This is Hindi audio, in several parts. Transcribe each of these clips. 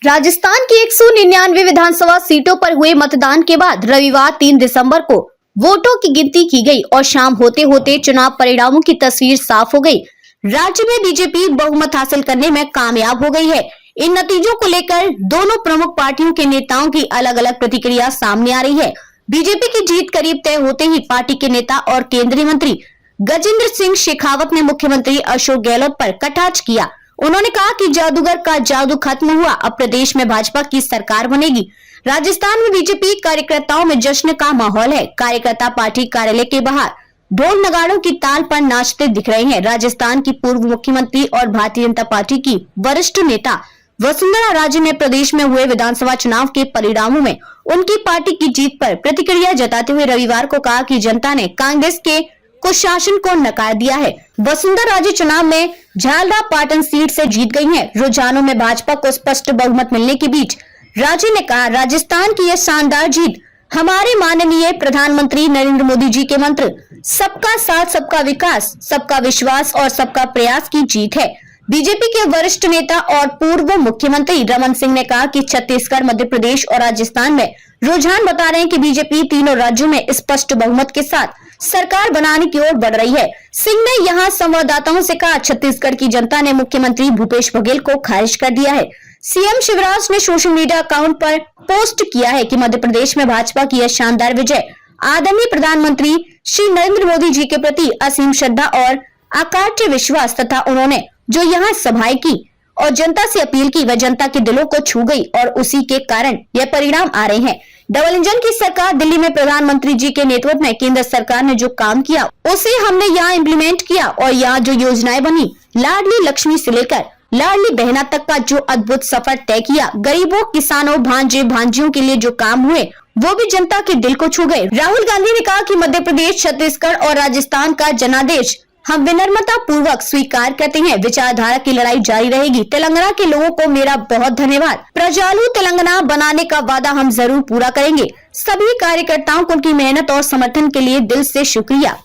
राजस्थान की 199 विधानसभा सीटों पर हुए मतदान के बाद रविवार 3 दिसंबर को वोटों की गिनती की गई और शाम होते होते चुनाव परिणामों की तस्वीर साफ हो गई। राज्य में बीजेपी बहुमत हासिल करने में कामयाब हो गई है। इन नतीजों को लेकर दोनों प्रमुख पार्टियों के नेताओं की अलग अलग प्रतिक्रिया सामने आ रही है। बीजेपी की जीत करीब तय होते ही पार्टी के नेता और केंद्रीय मंत्री गजेंद्र सिंह शेखावत ने मुख्यमंत्री अशोक गहलोत पर कटाक्ष किया। उन्होंने कहा कि जादूगर का जादू खत्म हुआ, अब प्रदेश में भाजपा की सरकार बनेगी। राजस्थान में बीजेपी कार्यकर्ताओं में जश्न का माहौल है। कार्यकर्ता पार्टी कार्यालय के बाहर ढोल नगाड़ों की ताल पर नाचते दिख रहे हैं। राजस्थान की पूर्व मुख्यमंत्री और भारतीय जनता पार्टी की वरिष्ठ नेता वसुंधरा राजे ने प्रदेश में हुए विधानसभा चुनाव के परिणामों में उनकी पार्टी की जीत पर प्रतिक्रिया जताते हुए रविवार को कहा कि जनता ने कांग्रेस के कुशासन को नकार दिया है। वसुंधरा राजे चुनाव में झालरा पाटन सीट से जीत गई हैं। रुझानों में भाजपा को स्पष्ट बहुमत मिलने के बीच राजे ने कहा, राजस्थान की यह शानदार जीत हमारे माननीय प्रधानमंत्री नरेंद्र मोदी जी के मंत्र सबका साथ, सबका विकास, सबका विश्वास और सबका प्रयास की जीत है। बीजेपी के वरिष्ठ नेता और पूर्व मुख्यमंत्री रमन सिंह ने कहा कि छत्तीसगढ़, मध्य प्रदेश और राजस्थान में रुझान बता रहे हैं कि बीजेपी तीनों राज्यों में स्पष्ट बहुमत के साथ सरकार बनाने की ओर बढ़ रही है। सिंह ने यहां संवाददाताओं से कहा, छत्तीसगढ़ की जनता ने मुख्यमंत्री भूपेश बघेल को खारिज कर दिया है। सीएम शिवराज ने सोशल मीडिया अकाउंट पर पोस्ट किया है कि मध्य प्रदेश में भाजपा की यह शानदार विजय आदरणीय प्रधानमंत्री श्री नरेंद्र मोदी जी के प्रति असीम श्रद्धा और अकाट्य विश्वास तथा उन्होंने जो यहाँ सभाएं की और जनता से अपील की, वह जनता के दिलों को छू गई और उसी के कारण यह परिणाम आ रहे हैं। डबल इंजन की सरकार दिल्ली में प्रधानमंत्री जी के नेतृत्व में केंद्र सरकार ने जो काम किया उसे हमने यहाँ इम्प्लीमेंट किया और यहाँ जो योजनाएं बनी, लाडली लक्ष्मी से लेकर लाडली बहना तक का जो अद्भुत सफर तय किया, गरीबों, किसानों, भांजे भांजियों के लिए जो काम हुए वो भी जनता के दिल को छू गए। राहुल गांधी ने कहा कि मध्य प्रदेश, छत्तीसगढ़ और राजस्थान का जनादेश हम विनम्रता पूर्वक स्वीकार करते हैं। विचारधारा की लड़ाई जारी रहेगी। तेलंगाना के लोगों को मेरा बहुत धन्यवाद। प्रजालू तेलंगाना बनाने का वादा हम जरूर पूरा करेंगे। सभी कार्यकर्ताओं को उनकी मेहनत और समर्थन के लिए दिल से शुक्रिया।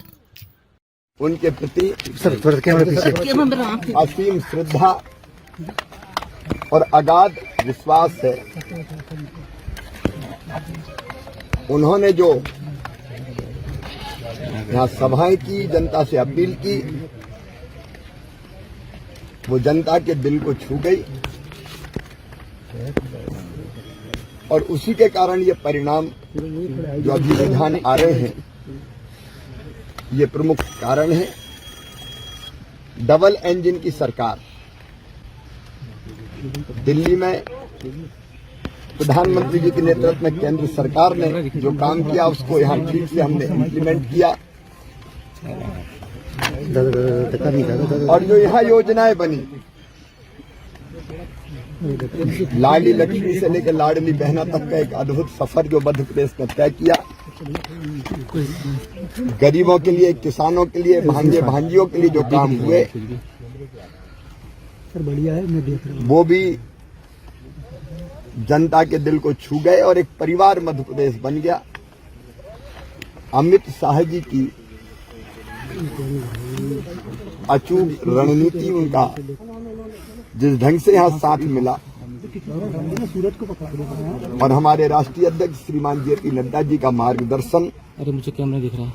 उनके प्रति असीम श्रद्धा और अगाध विश्वास है। उन्होंने जो यहाँ सभाएं की, जनता से अपील की, वो जनता के दिल को छू गई और उसी के कारण ये परिणाम जो अभी रुझान आ रहे हैं, ये प्रमुख कारण है। डबल इंजन की सरकार दिल्ली में प्रधानमंत्री जी के नेतृत्व में केंद्र सरकार ने जो काम किया उसको यहाँ ठीक से हमने इम्प्लीमेंट किया और जो यहाँ योजनाएं बनी, लाडली लक्ष्मी से लेकर लाडली बहना तक का एक अद्भुत सफर जो मध्य प्रदेश में तय किया, गरीबों के लिए, किसानों के लिए, भांजे भांजियों के लिए जो काम हुए वो भी जनता के दिल को छू गए और एक परिवार मध्य प्रदेश बन गया। अमित शाह जी की अचूक रणनीति, उनका जिस ढंग से यहाँ साथ मिला और हमारे राष्ट्रीय अध्यक्ष श्रीमान जेपी नड्डा जी का मार्गदर्शन, अरे मुझे कैमरा दिख रहा है,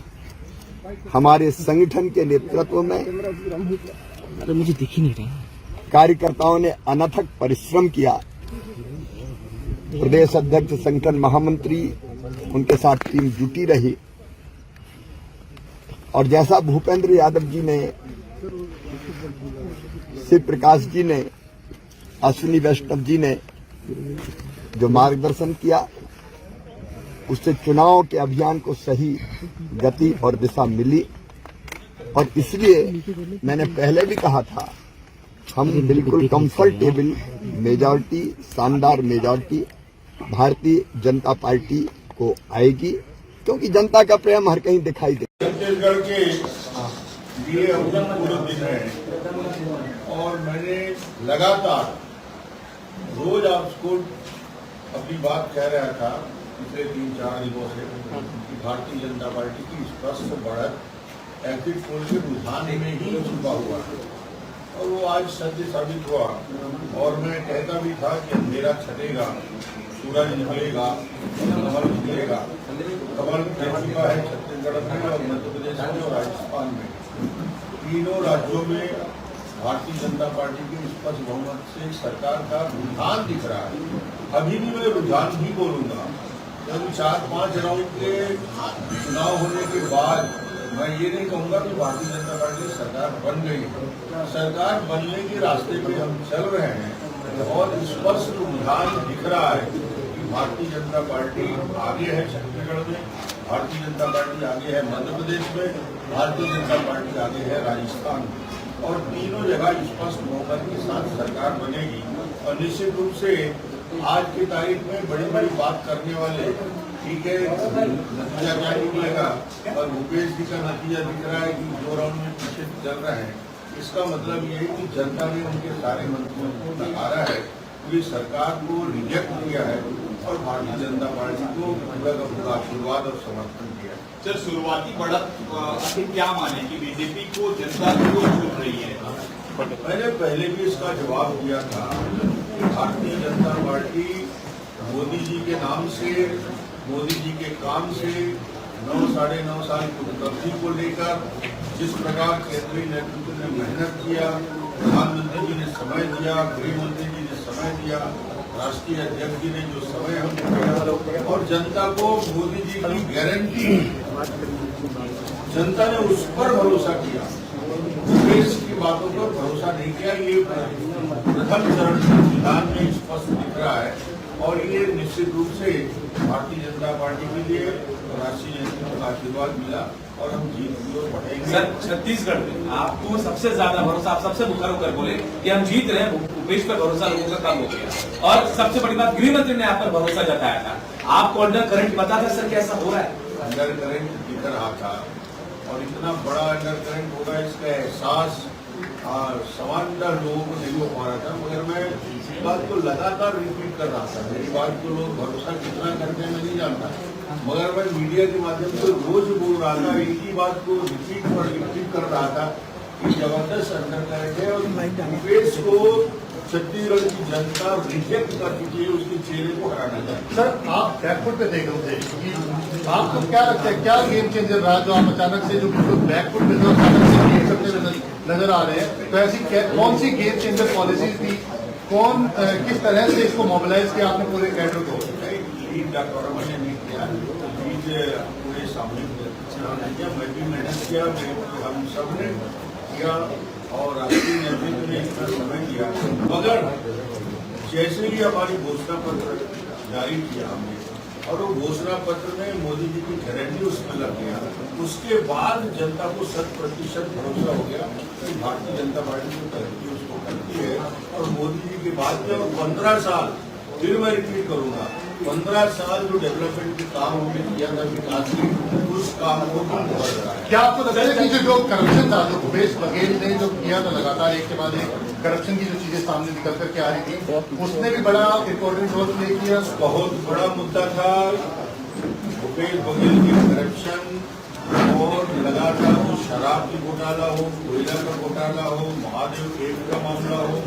हमारे संगठन के नेतृत्व में, अरे मुझे दिख ही नहीं रहा, कार्यकर्ताओं ने अनथक परिश्रम किया। प्रदेश अध्यक्ष, संगठन महामंत्री, उनके साथ टीम जुटी रही और जैसा भूपेंद्र यादव जी ने, शिव प्रकाश जी ने, अश्विनी वैष्णव जी ने जो मार्गदर्शन किया, उससे चुनाव के अभियान को सही गति और दिशा मिली और इसलिए मैंने पहले भी कहा था, हम बिल्कुल कंफर्टेबल मेजॉरिटी, शानदार मेजॉरिटी भारतीय जनता पार्टी को आएगी, क्योंकि जनता का प्रेम हर कहीं दिखाई दे। छत्तीसगढ़ के लिए पूरे दिन है और मैंने लगातार रोज आपको अपनी बात कह रहा था पिछले 3-4 दिनों से कि भारतीय जनता पार्टी की स्पष्ट बढ़त एग्जिट पोल के रुझान में ही छुपा हुआ है और वो आज सत्य साबित हुआ। और मैं कहता भी था कि अंधेरा छटेगा, सूरज निकलेगा, कमल निकलेगा। कमल निकल चुका है छत्तीसगढ़ में और मध्य प्रदेश में और राजस्थान में। तीनों राज्यों में भारतीय जनता पार्टी के स्पष्ट बहुमत से सरकार का रुझान दिख रहा है। अभी भी मैं रुझान ही बोलूंगा, क्योंकि 4-5 राउंड के चुनाव होने के बाद मैं ये नहीं कहूंगा कि भारतीय जनता पार्टी सरकार बन गई है। सरकार बनने के रास्ते पे हम चल रहे हैं और स्पष्ट रुझान दिख रहा है कि भारतीय जनता पार्टी आगे है छत्तीसगढ़ में, भारतीय जनता पार्टी आगे है मध्य प्रदेश में, भारतीय जनता पार्टी आगे है राजस्थान में। और तीनों जगह स्पष्ट बहुमत के साथ सरकार बनेगी। और निश्चित रूप से आज की तारीख में बड़ी बड़ी बात करने वाले, ठीक है, नतीजा क्या निकलेगा, और भूपेश जी का नतीजा दिख रहा है कि 2 राउंड में पीछे चल रहे हैं। इसका मतलब ये है कि जनता ने उनके सारे मंत्रियों को नकारा है, पूरी सरकार को रिजेक्ट किया है और भारतीय जनता पार्टी को पूरा का पूरा आशीर्वाद और समर्थन किया है। सर, शुरुआती बढ़त आखिर क्या माने कि बीजेपी को जनता क्यों चुन रही है? मैंने पहले भी इसका जवाब दिया था कि भारतीय जनता पार्टी मोदी जी के नाम से, मोदी जी के काम से 9-9.5 साल की उपलब्धि को लेकर जिस प्रकार केंद्रीय नेतृत्व ने मेहनत किया, प्रधानमंत्री जी ने समय दिया, गृह मंत्री जी ने समय दिया, राष्ट्रीय अध्यक्ष जी ने जो समय हमको दिया और जनता को मोदी जी की गारंटी, जनता ने उस पर भरोसा किया, देश की बातों पर भरोसा नहीं किया। ये प्रथम चरण संविधान में स्पष्ट दिख रहा है और ये निश्चित रूप से भारतीय जनता पार्टी के लिए राष्ट्रीय नेतृत्व का आशीर्वाद मिला और हम जीत की ओर बढ़ेंगे। सर, छत्तीसगढ़ में आपको सबसे ज्यादा भरोसा, आप सबसे मुखर होकर बोले कि हम जीत रहे हैं, भूपेश पर भरोसा लोगों का कम हो गया। और सबसे बड़ी बात, गृह मंत्री ने आप पर भरोसा जताया था। आपको अंडर करंट पता था सर कैसा हो रहा है? अंडर करंट दिख रहा था और इतना बड़ा अंडर करंट होगा इसका एहसास सामान्य लोगों को नहीं हो पा रहा था। मगर मैं इस बात को लगातार रिपीट कर रहा था। मेरी बात को लोग भरोसा कितना करते हैं मैं नहीं जानता, मगर मैं मीडिया के माध्यम से रोज बोल रहा था, इनकी बात को रिपीट कर रहा था कि जबरदस्त अंडर करंट है और भूपेश को छत्तीसगढ़ की जनता रिजेक्ट कर चुकी है, उसके चेहरे को हराना चाहिए। सर, आप बैकफुट पे देख रहे थे कि आपको क्या लगता है, क्या गेम चेंजर रहा जो आप अचानक से जो बिल्कुल बैकफुट पे जो अचानक से ये करते नजर आ रहे हैं? तो ऐसी कौन सी गेम चेंजर पॉलिसीज थी, कौन किस तरह से इसको मोबिलाइज किया आपने पूरे कैडर को? लीड डॉक्टर मैंने नहीं किया, लीड पूरे सामने किया, मैं भी मेहनत किया, हम सब ने किया और राष्ट्रीय नेतृत्व ने इतना समय दिया। मगर जैसे ही हमारी घोषणा पत्र जारी किया हमने और वो घोषणा पत्र में मोदी जी की गारंटी उसमें लग गया, उसके बाद जनता को 100% भरोसा हो गया कि भारतीय जनता पार्टी जो तरक्की उसको करती है। और मोदी जी के बाद में 15 साल, फिर मैं रिपीट करूंगा, 15 साल जो डेवलपमेंट के काम हमने किया था विकास के, उस काम को हम कर रहा है। क्या आपको लगता है कि जो करप्शन था, जो भूपेश बघेल ने जो किया था लगातार एक के बाद एक करप्शन की जो चीजें सामने निकल करके आ रही थी, उसने भी बड़ा इम्पोर्टेंट रोल प्ले किया? बहुत बड़ा मुद्दा था भूपेश बघेल की करप्शन और लगातार वो शराब की घोटाला हो, कोयला का घोटाला हो, महादेव केव का मामला हो,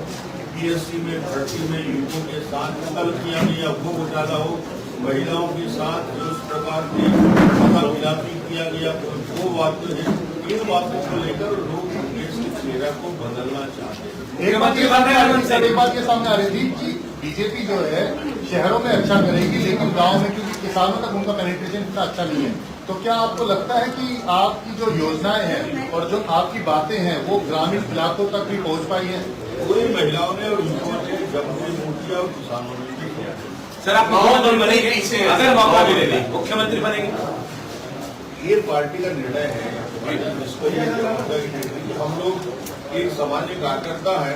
पीएससी में भर्ती में युवकों के साथ कल किया गया वो घोटाला हो, महिलाओं के साथ जो इस प्रकार की मिलापी किया गया वो बात तो है। इन बातों को लेकर लोग देश के चेहरा को बदलना चाहते हैं। एक बात ये सामने आ रही थी कि बीजेपी जो है शहरों में अच्छा करेगी, लेकिन गांव में क्योंकि किसानों तक उनका पेनिट्रेशन इतना अच्छा नहीं है, तो क्या आपको लगता है कि आपकी जो योजनाएं हैं और जो आपकी बातें हैं वो ग्रामीण इलाकों तक भी पहुंच पाई है? वही महिलाओं ने और युवाओं ने जब मुझे वोट किया और किसानों ने भी किया। सर, आप मुख्यमंत्री बनेंगे अगर मौका मिले, मुख्यमंत्री बनेंगे? ये पार्टी का निर्णय है, जिसको हम लोग एक सामान्य कार्यकर्ता है,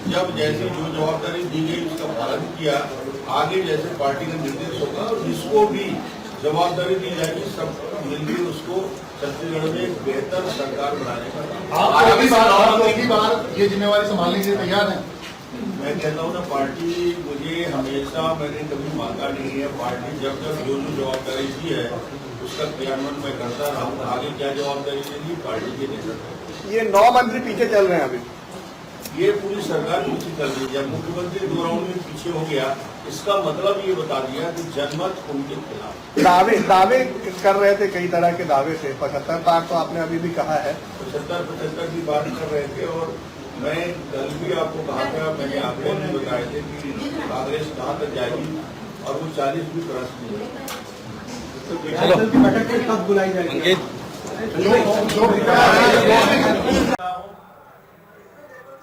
जब जैसे जो जवाबदारी दी गई उसका पालन किया, आगे जैसे पार्टी का निर्देश होगा और जिसको भी जवाबदारी दी जाएगी सब मिलकर उसको छत्तीसगढ़ में एक बेहतर सरकार बनाने का। आप अगली बार ये जिम्मेवारी संभालने के लिए तैयार हैं? मैं कहता हूँ ना, पार्टी मुझे हमेशा, मैंने कभी मांगा नहीं है, पार्टी जब तक जो जवाबदारी दी है उसका क्रियान्वयन मैं करता रहा हूँ। आगे क्या जवाबदारी देगी पार्टी के नेतृत्व। ये 9 मंत्री पीछे चल रहे हैं अभी। ये पूरी सरकार पीछे चल रही है। मुख्यमंत्री 2 राउंड में पीछे हो गया, इसका मतलब ये बता दिया कि जनमत उनके खिलाफ। दावे कर रहे थे, कई तरह के दावे थे। 75 बार तो आपने अभी भी कहा है। 75 की बात कर रहे थे और मैं कल भी आपको कहा था, मैंने आंकड़े भी बताए थे कि कांग्रेस कहाँ तक जाएगी और वो 40 भी क्रॉस नहीं है। कब बुलाई जाएगी?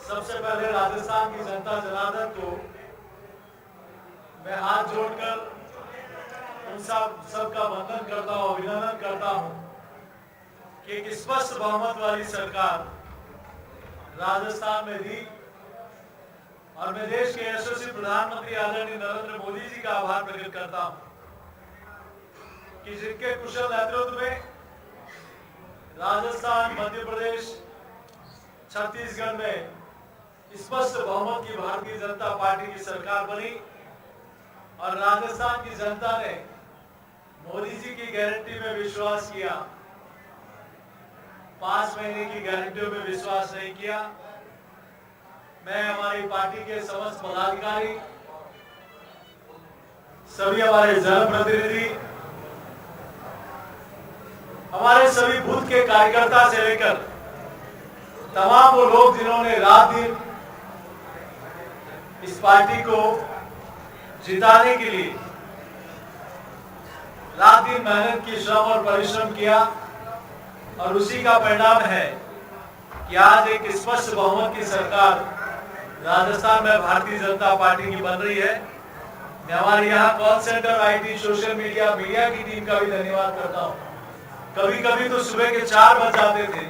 सबसे पहले राजस्थान की जनता जनार्दन को मैं हाथ जोड़कर उन सबका वंदन करता हूँ, अभिनंदन करता हूँ कि एक स्पष्ट बहुमत वाली सरकार राजस्थान में दी और मैं देश के यशस्वी प्रधानमंत्री आदरणीय नरेंद्र मोदी जी का आभार प्रकट करता हूँ कि जिनके कुशल नेतृत्व में राजस्थान, मध्य प्रदेश, छत्तीसगढ़ में स्पष्ट बहुमत की भारतीय जनता पार्टी की सरकार बनी और राजस्थान की जनता ने मोदी जी की गारंटी में विश्वास किया, 5 महीने की गारंटियों में विश्वास नहीं किया। मैं हमारी पार्टी के समस्त पदाधिकारी, सभी हमारे जनप्रतिनिधि, हमारे सभी बूथ के कार्यकर्ता से लेकर तमाम वो लोग जिन्होंने रात दिन इस पार्टी को जिताने के लिए रात दिन मेहनत की, श्रम और परिश्रम किया और उसी का परिणाम है कि आज एक स्पष्ट बहुमत की सरकार राजस्थान में भारतीय जनता पार्टी की बन रही है। मैं हमारे यहाँ call centre, IT, social media की टीम का भी धन्यवाद करता हूँ। कभी कभी तो सुबह के 4 बज जाते थे,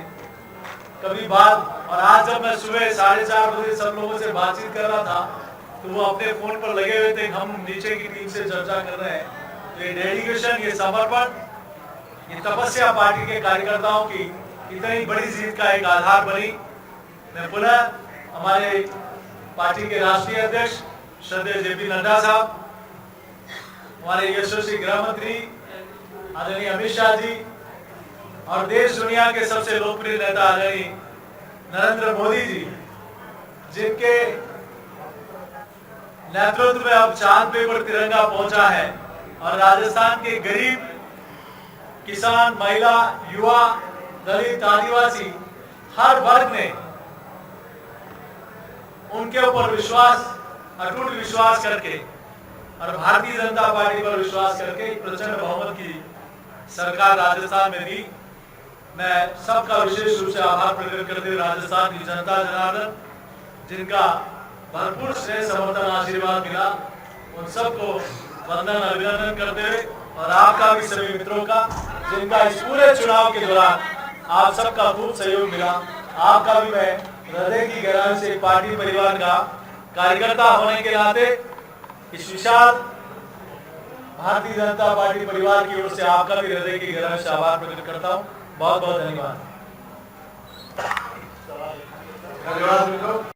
कभी बाद, और आज जब मैं सुबह 4:30 बजे सब लोगों से बातचीत कर रहा था तो वो अपने फोन पर लगे हुए थे, हम नीचे की टीम से चर्चा कर रहे हैं। तो ये डेडिकेशन, ये समर्पण, ये तपस्या पार्टी के कार्यकर्ताओं की इतनी बड़ी जीत का एक आधार बनी। मैं पुनः हमारे पार्टी के राष्ट्रीय अध्यक्ष श्रद्धेय JP नड्डा साहब, हमारे यशस्वी गृह मंत्री आदरणीय अमित शाह जी और देश दुनिया के सबसे लोकप्रिय नेता आदरणीय नरेंद्र मोदी जी, जिनके नेतृत्व में अब चांद पे पर तिरंगा पहुंचा है और राजस्थान के गरीब, किसान, महिला, युवा, दलित, आदिवासी, हर वर्ग ने उनके ऊपर विश्वास, अटूट विश्वास करके और भारतीय जनता पार्टी पर विश्वास करके एक प्रचंड बहुमत की सरकार राजस्थान में दी। मैं सबका विशेष रूप से आभार प्रकट करते हुए राजस्थान की जनता जनार्दन, जिनका भरपूर स्नेह, समर्थन, आशीर्वाद मिला, उन सबको वंदन, अभिनंदन करते हुए और आपका भी, सभी मित्रों का, जिनका इस पूरे चुनाव के दौरान आप सबका खूब सहयोग मिला, आपका भी मैं हृदय की गहराई से पार्टी परिवार का कार्यकर्ता होने के नाते इस विशाल भारतीय जनता पार्टी परिवार की ओर से आपका भी हृदय की गहराई से आभार प्रकट करता हूँ। बहुत बहुत धन्यवाद।